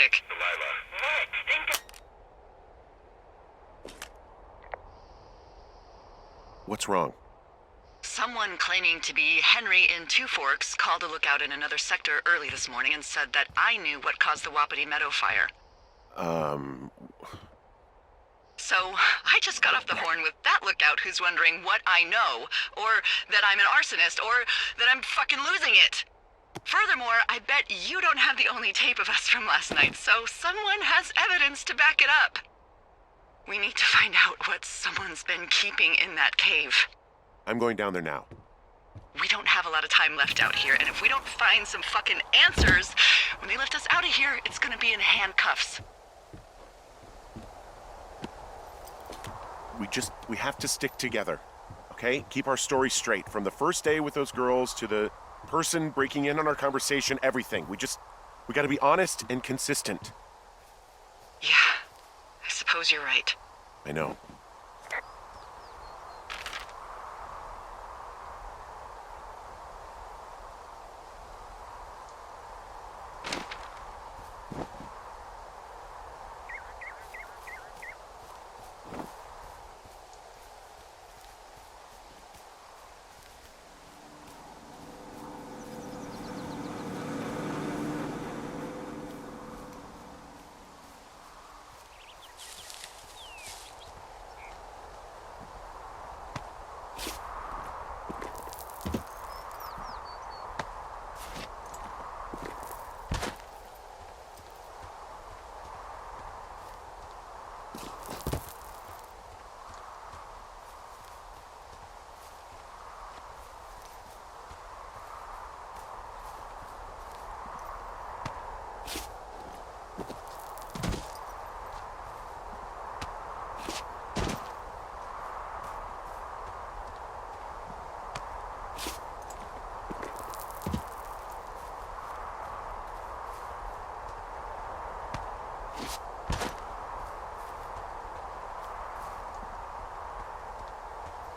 hectic. What's wrong? Someone claiming to be Henry in Two Forks called a lookout in another sector early this morning and said that I knew what caused the Wapiti Meadow fire. So, I just got off the horn with that lookout who's wondering what I know, or that I'm an arsonist, or that I'm fucking losing it. Furthermore, I bet you don't have the only tape of us from last night, so someone has evidence to back it up. We need to find out what someone's been keeping in that cave. I'm going down there now. We don't have a lot of time left out here, and if we don't find some fucking answers, when they lift us out of here, it's gonna be in handcuffs. We have to stick together, okay? Keep our story straight. From the first day with those girls to the person breaking in on our conversation, everything. We gotta be honest and consistent. Yeah, I suppose you're right. I know.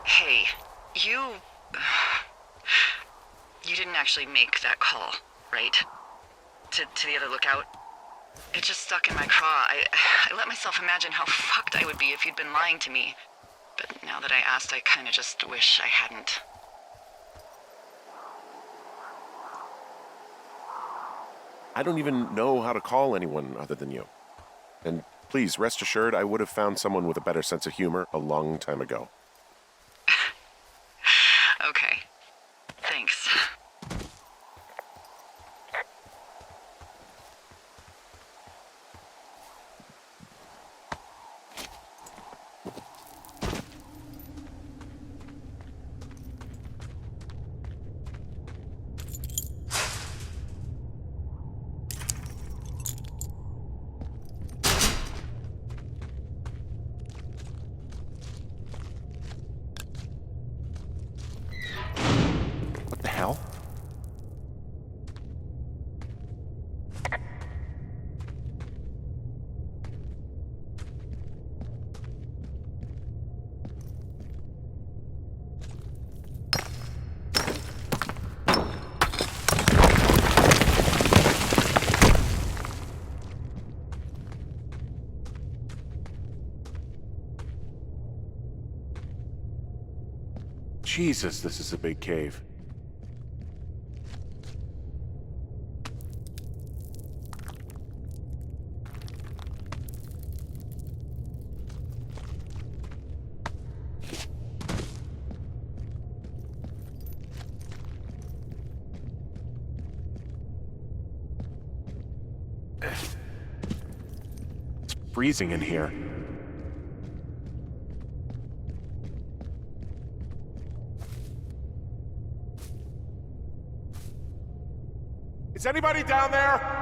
Hey, you didn't actually make that call, right? To the other lookout? It just stuck in my craw. I let myself imagine how fucked I would be if you'd been lying to me. But now that I asked, I kinda just wish I hadn't. I don't even know how to call anyone other than you. And please, rest assured, I would have found someone with a better sense of humor a long time ago. Okay. Thanks. What the hell? Jesus, this is a big cave. It's freezing in here. Is anybody down there?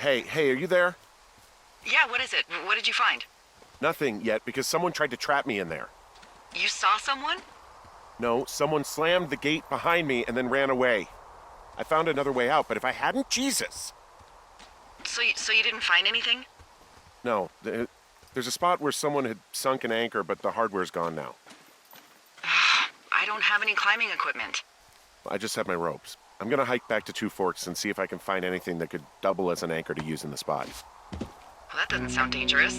Hey, are you there? Yeah, what is it? What did you find? Nothing yet, because someone tried to trap me in there. You saw someone? No, someone slammed the gate behind me and then ran away. I found another way out, but if I hadn't, Jesus! So you didn't find anything? No, there's a spot where someone had sunk an anchor, but the hardware's gone now. I don't have any climbing equipment. I just have my ropes. I'm gonna hike back to Two Forks and see if I can find anything that could double as an anchor to use in the spot. Well, that doesn't sound dangerous.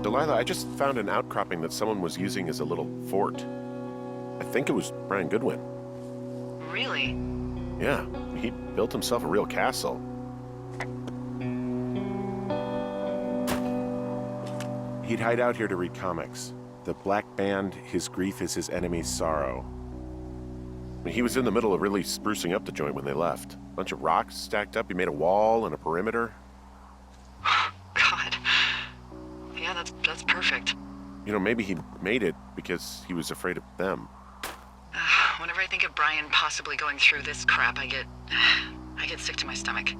Delilah, I just found an outcropping that someone was using as a little fort. I think it was Brian Goodwin. Really? Yeah, he built himself a real castle. He'd hide out here to read comics. The Black Band, His Grief is His Enemy's Sorrow. He was in the middle of really sprucing up the joint when they left. Bunch of rocks stacked up. He made a wall and a perimeter. God. Yeah, that's perfect. You know, maybe he made it because he was afraid of them. Whenever I think of Brian possibly going through this crap, I get sick to my stomach.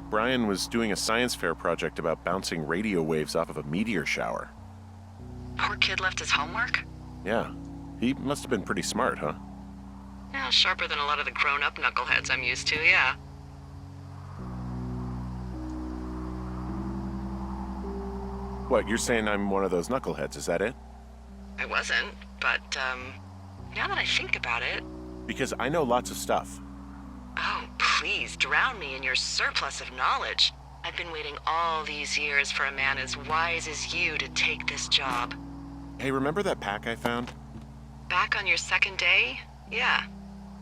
Brian was doing a science fair project about bouncing radio waves off of a meteor shower. Poor kid left his homework? Yeah. He must have been pretty smart, huh? Yeah, sharper than a lot of the grown-up knuckleheads I'm used to, yeah. What, you're saying I'm one of those knuckleheads, is that it? I wasn't, but, now that I think about it... Because I know lots of stuff. Oh, please, drown me in your surplus of knowledge. I've been waiting all these years for a man as wise as you to take this job. Hey, remember that pack I found? Back on your second day? Yeah.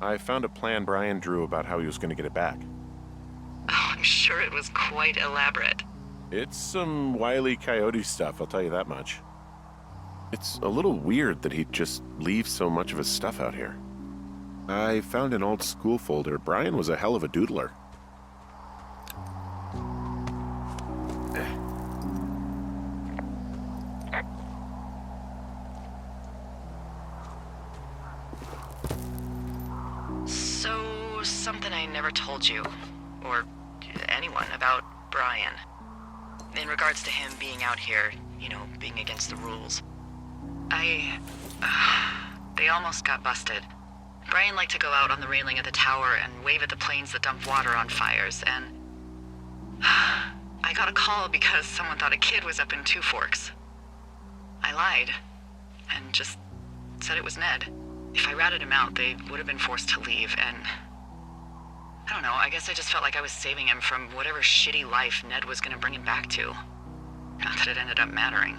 I found a plan Brian drew about how he was going to get it back. Oh, I'm sure it was quite elaborate. It's some Wile E. Coyote stuff, I'll tell you that much. It's a little weird that he'd just leave so much of his stuff out here. I found an old school folder. Brian was a hell of a doodler. So, something I never told you, or anyone, about Brian. In regards to him being out here, you know, being against the rules. They almost got busted. Brian liked to go out on the railing of the tower and wave at the planes that dump water on fires, and... I got a call because someone thought a kid was up in Two Forks. I lied, and just said it was Ned. If I ratted him out, they would have been forced to leave, and... I don't know, I guess I just felt like I was saving him from whatever shitty life Ned was gonna bring him back to. Not that it ended up mattering.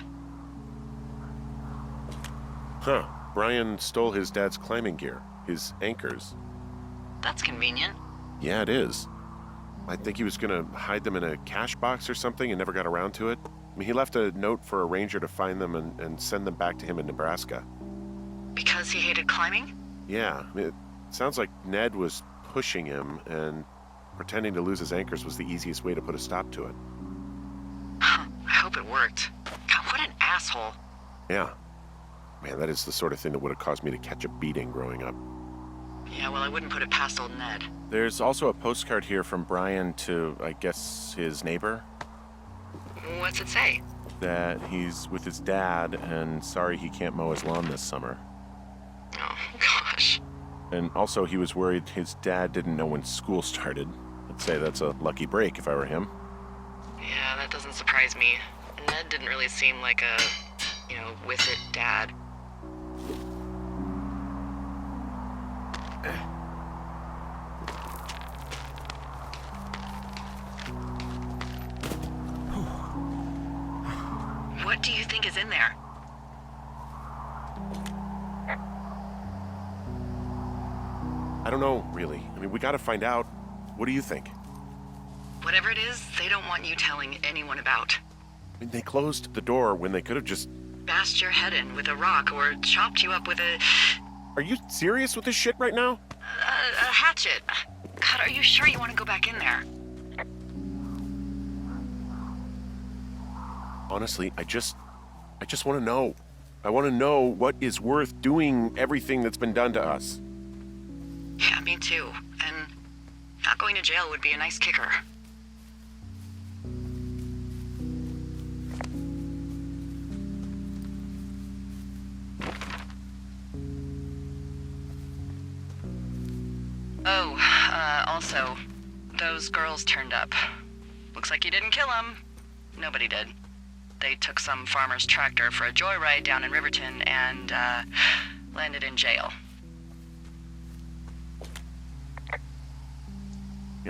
Huh. Brian stole his dad's climbing gear. His anchors. That's convenient. Yeah, it is. I think he was gonna hide them in a cash box or something and never got around to it. I mean, he left a note for a ranger to find them and send them back to him in Nebraska. Because he hated climbing? Yeah, I mean, it sounds like Ned was pushing him, and pretending to lose his anchors was the easiest way to put a stop to it. I hope it worked. God, what an asshole. Yeah. Man, that is the sort of thing that would have caused me to catch a beating growing up. Yeah, well, I wouldn't put it past old Ned. There's also a postcard here from Brian to, I guess, his neighbor. What's it say? That he's with his dad and sorry he can't mow his lawn this summer. Oh, gosh. And also he was worried his dad didn't know when school started. I'd say that's a lucky break if I were him. Yeah, that doesn't surprise me. Ned didn't really seem like a, with it dad. What do you think is in there? I don't know, really. I mean, we gotta find out. What do you think? Whatever it is, they don't want you telling anyone about. I mean, they closed the door when they could have just... Bashed your head in with a rock or chopped you up with a... Are you serious with this shit right now? A hatchet. God, are you sure you want to go back in there? Honestly, I just want to know. I want to know what is worth doing everything that's been done to us. Yeah, me too. And not going to jail would be a nice kicker. Also, those girls turned up. Looks like you didn't kill them. Nobody did. They took some farmer's tractor for a joyride down in Riverton and, landed in jail.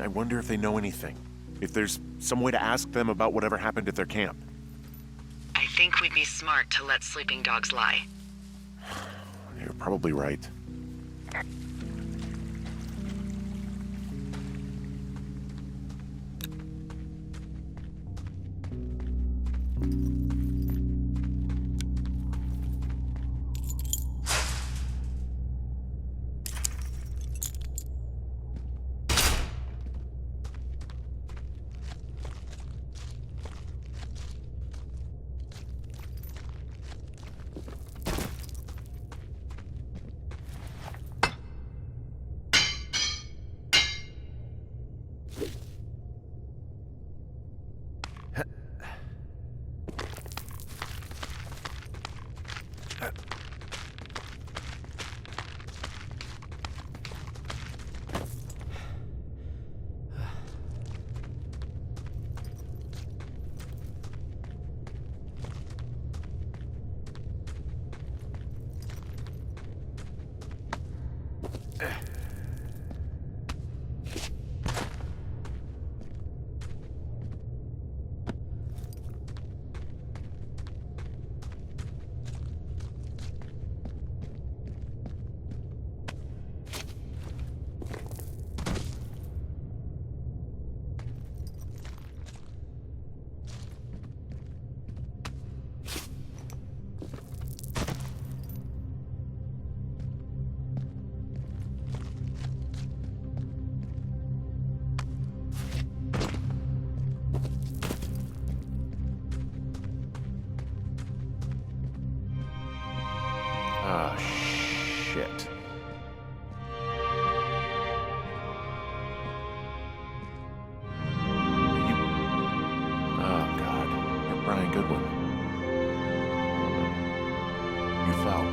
I wonder if they know anything. If there's some way to ask them about whatever happened at their camp. I think we'd be smart to let sleeping dogs lie. You're probably right. Ah, shit. Oh, God. You're Brian Goodwin. You fell.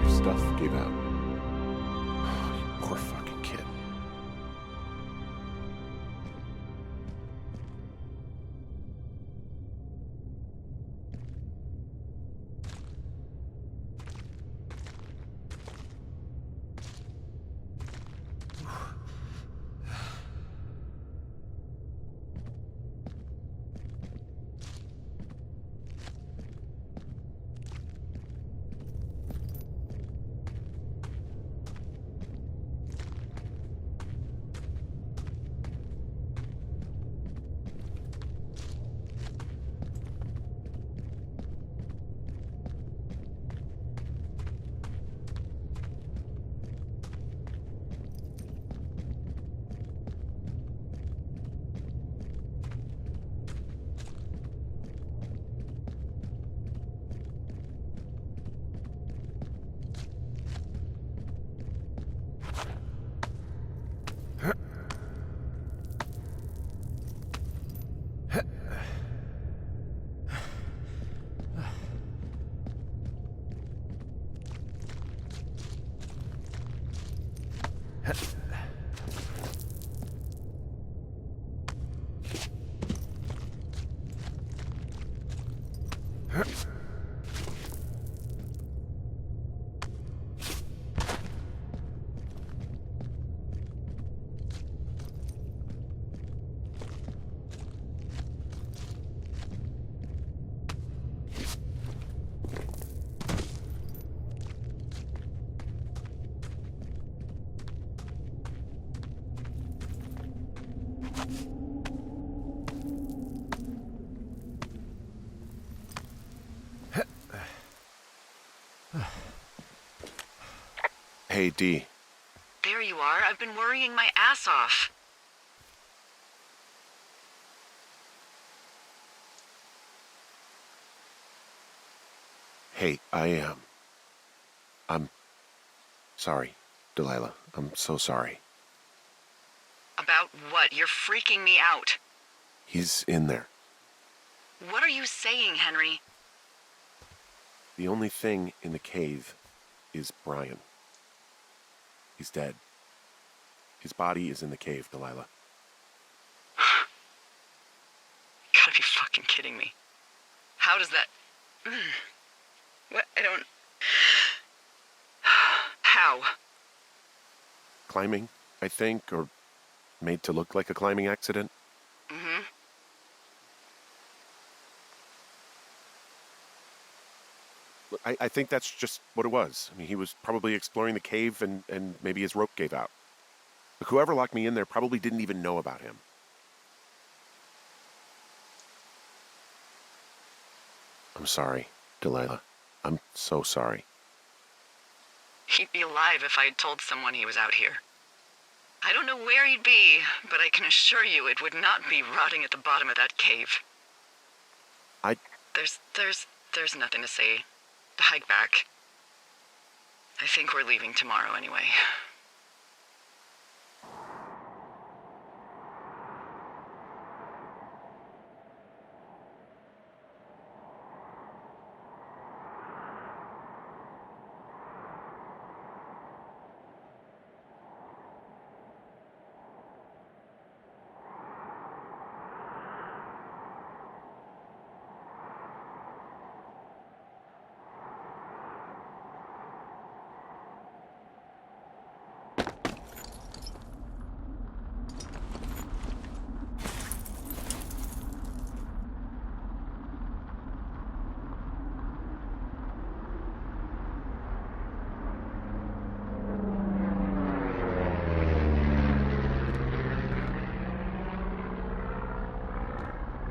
Your stuff gave out. You poor fucking kid. Hey, Dee. There you are. I've been worrying my ass off. Hey, I'm sorry, Delilah. I'm so sorry. About what? You're freaking me out. He's in there. What are you saying, Henry? The only thing in the cave is Brian. He's dead. His body is in the cave, Delilah. Gotta be fucking kidding me. How does that... What? I don't... How? Climbing, I think, or made to look like a climbing accident. Mm-hmm. Look, I think that's just what it was. I mean, he was probably exploring the cave and maybe his rope gave out. Look, whoever locked me in there probably didn't even know about him. I'm sorry, Delilah. I'm so sorry. He'd be alive if I had told someone he was out here. I don't know where he'd be, but I can assure you it would not be rotting at the bottom of that cave. There's nothing to say. Hike back. I think we're leaving tomorrow anyway.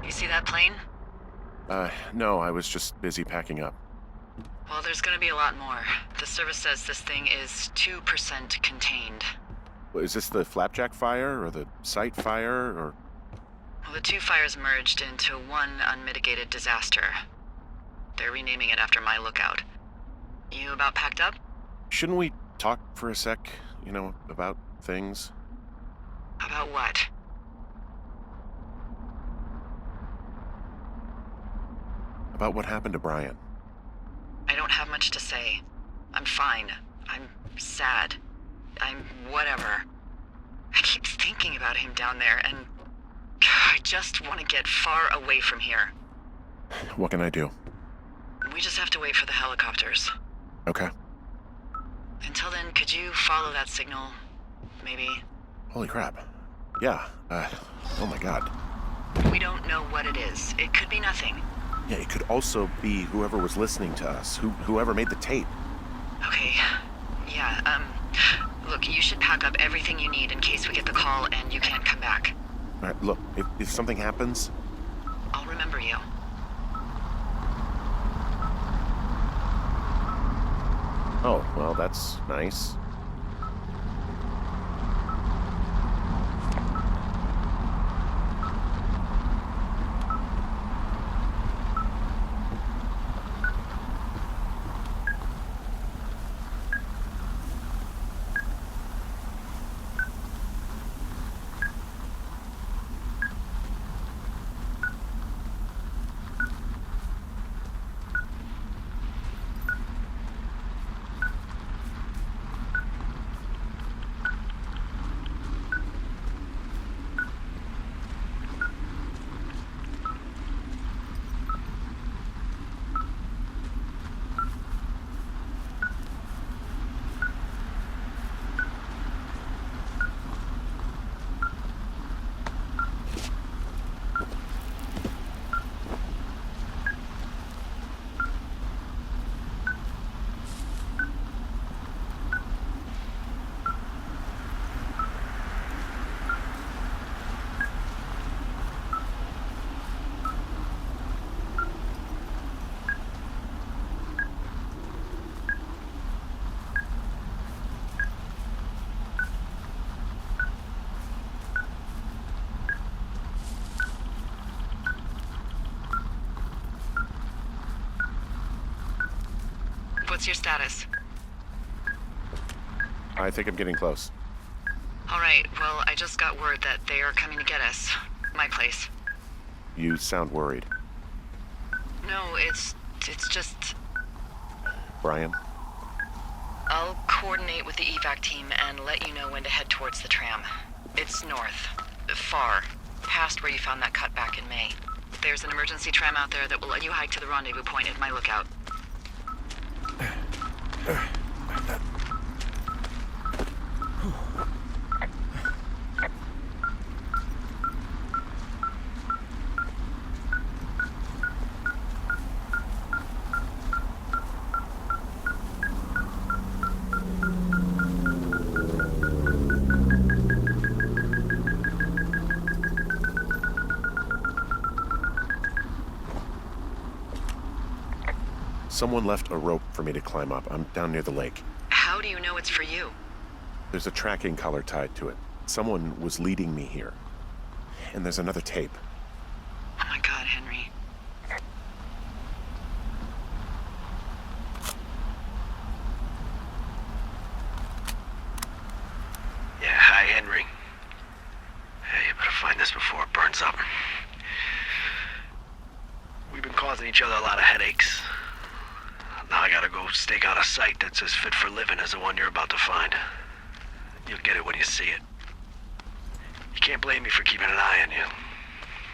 You see that plane? No, I was just busy packing up. Well, there's gonna be a lot more. The service says this thing is 2% contained. Is this the Flapjack fire, or the site fire, or... Well, the two fires merged into one unmitigated disaster. They're renaming it after my lookout. You about packed up? Shouldn't we talk for a sec, about things? About what? About what happened to Brian. I don't have much to say. I'm fine. I'm sad. I'm whatever. I keep thinking about him down there, and I just want to get far away from here. What can I do? We just have to wait for the helicopters. Okay. Until then, could you follow that signal? Maybe? Holy crap. Yeah, oh my god. We don't know what it is. It could be nothing. Yeah, it could also be whoever was listening to us, whoever made the tape. Okay. Yeah, look, you should pack up everything you need in case we get the call and you can't come back. All right, look, if something happens... I'll remember you. Oh, well, that's nice. What's your status? I think I'm getting close. All right, well, I just got word that they are coming to get us. My place. You sound worried. No, it's just... Brian? I'll coordinate with the evac team and let you know when to head towards the tram. It's north. Far. Past where you found that cut back in May. There's an emergency tram out there that will let you hike to the rendezvous point at my lookout. Someone left a rope for me to climb up. I'm down near the lake. How do you know it's for you? There's a tracking collar tied to it. Someone was leading me here. And there's another tape. Oh my God, Henry. Yeah, hi, Henry. Hey, you better find this before it burns up. We've been causing each other a lot of headaches. Now I gotta go stake out a site that's as fit for living as the one you're about to find. You'll get it when you see it. You can't blame me for keeping an eye on you.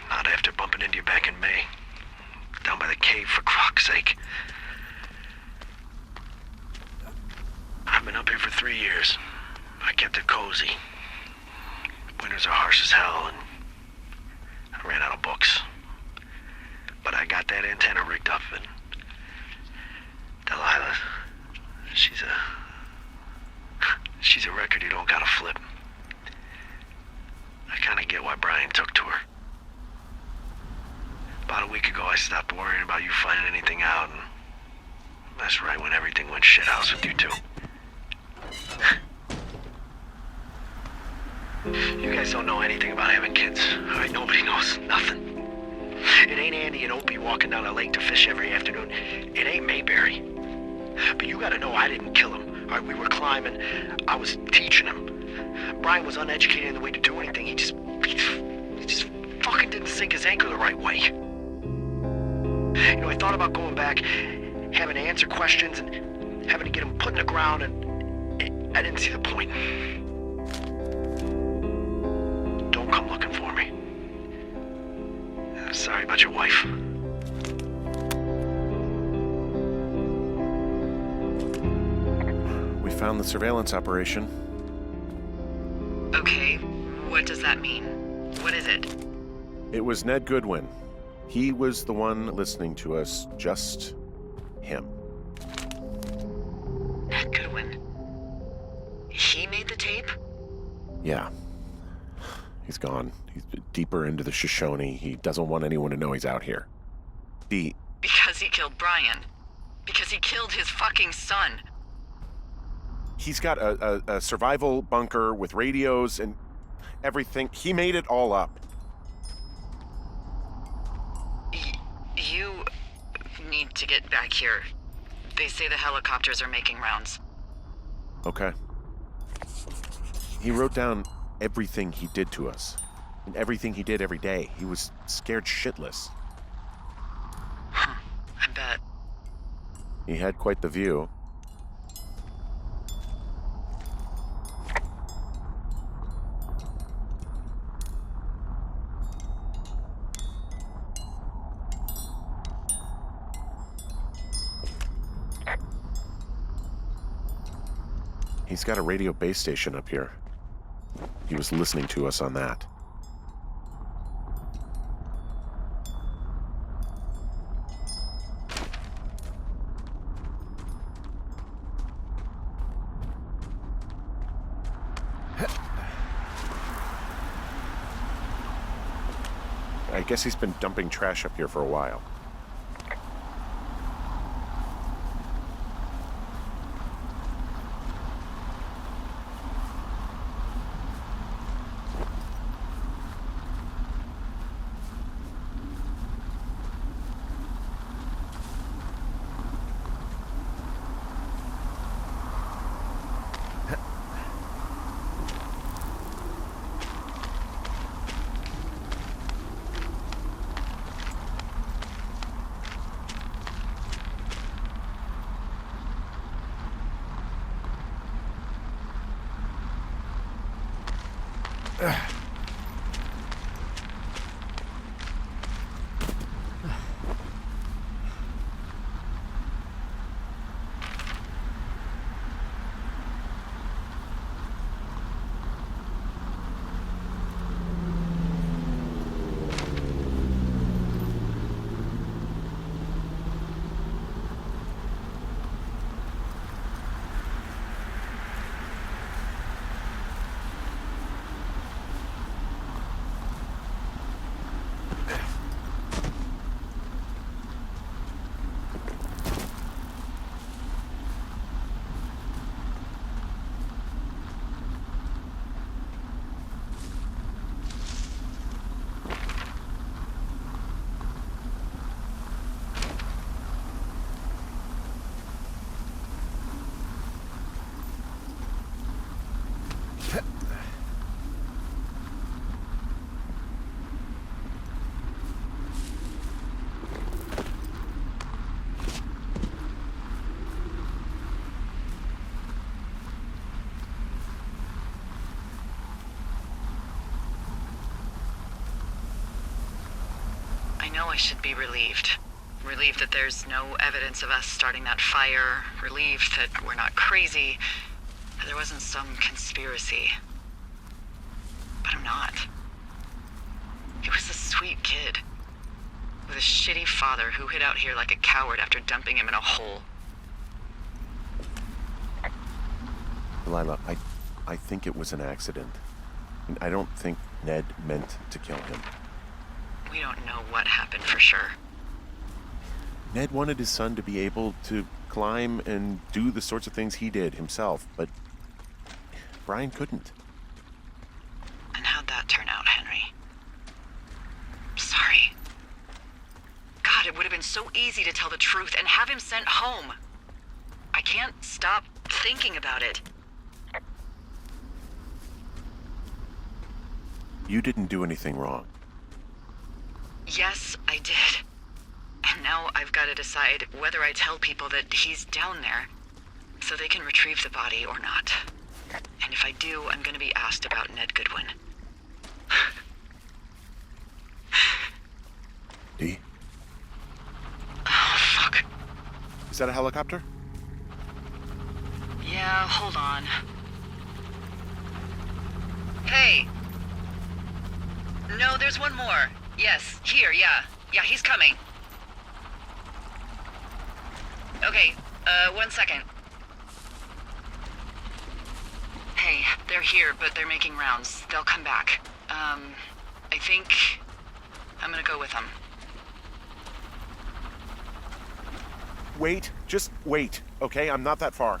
Not after bumping into you back in May. Down by the cave, for croc's sake. I've been up here for 3 years. I kept it cozy. Winters are harsh as hell, and I ran out of books. But I got that antenna rigged up, and Delilah, she's a record you don't gotta flip. I kinda get why Brian took to her. About a week ago, I stopped worrying about you finding anything out, and that's right when everything went shithouse with you two. You guys don't know anything about having kids, alright? Nobody knows nothing. It ain't Andy and Opie walking down a lake to fish every afternoon. It ain't Mayberry. But you gotta know I didn't kill him. Alright, we were climbing. I was teaching him. Brian was uneducated in the way to do anything. He just fucking didn't sink his anchor the right way. You know, I thought about going back, having to answer questions, and having to get him put in the ground, and I didn't see the point. Don't come looking for me. Sorry about your wife. We found the surveillance operation. Okay, what does that mean? What is it? It was Ned Goodwin. He was the one listening to us, just him. Ned Goodwin. He made the tape? Yeah. He's gone. He's deeper into the Shoshone. He doesn't want anyone to know he's out here. Because he killed Brian. Because he killed his fucking son. He's got a survival bunker with radios and everything. He made it all up. You need to get back here. They say the helicopters are making rounds. Okay. He wrote down everything he did to us. And everything he did every day. He was scared shitless. Huh, I bet. He had quite the view. He's got a radio base station up here. He was listening to us on that. I guess he's been dumping trash up here for a while. I know I should be relieved. Relieved that there's no evidence of us starting that fire. Relieved that we're not crazy. That there wasn't some conspiracy. But I'm not. He was a sweet kid. With a shitty father who hid out here like a coward after dumping him in a hole. Delilah, I think it was an accident. And I don't think Ned meant to kill him. We don't know what happened for sure. Ned wanted his son to be able to climb and do the sorts of things he did himself, but Brian couldn't. And how'd that turn out, Henry? Sorry. God, it would have been so easy to tell the truth and have him sent home. I can't stop thinking about it. You didn't do anything wrong. Yes, I did. And now I've got to decide whether I tell people that he's down there so they can retrieve the body or not. And if I do, I'm going to be asked about Ned Goodwin. Dee? Oh, fuck. Is that a helicopter? Yeah, hold on. Hey. No, there's one more. Yes, here, yeah. Yeah, he's coming. Okay, 1 second. Hey, they're here, but they're making rounds. They'll come back. I think I'm gonna go with them. Wait, just wait, okay? I'm not that far.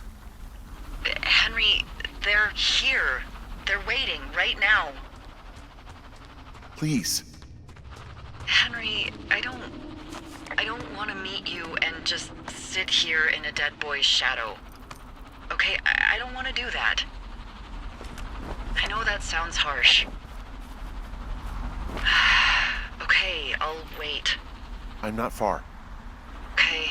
Henry, they're here. They're waiting right now. Please. Henry, I don't want to meet you and just sit here in a dead boy's shadow. Okay, I don't want to do that. I know that sounds harsh. Okay, I'll wait. I'm not far. Okay,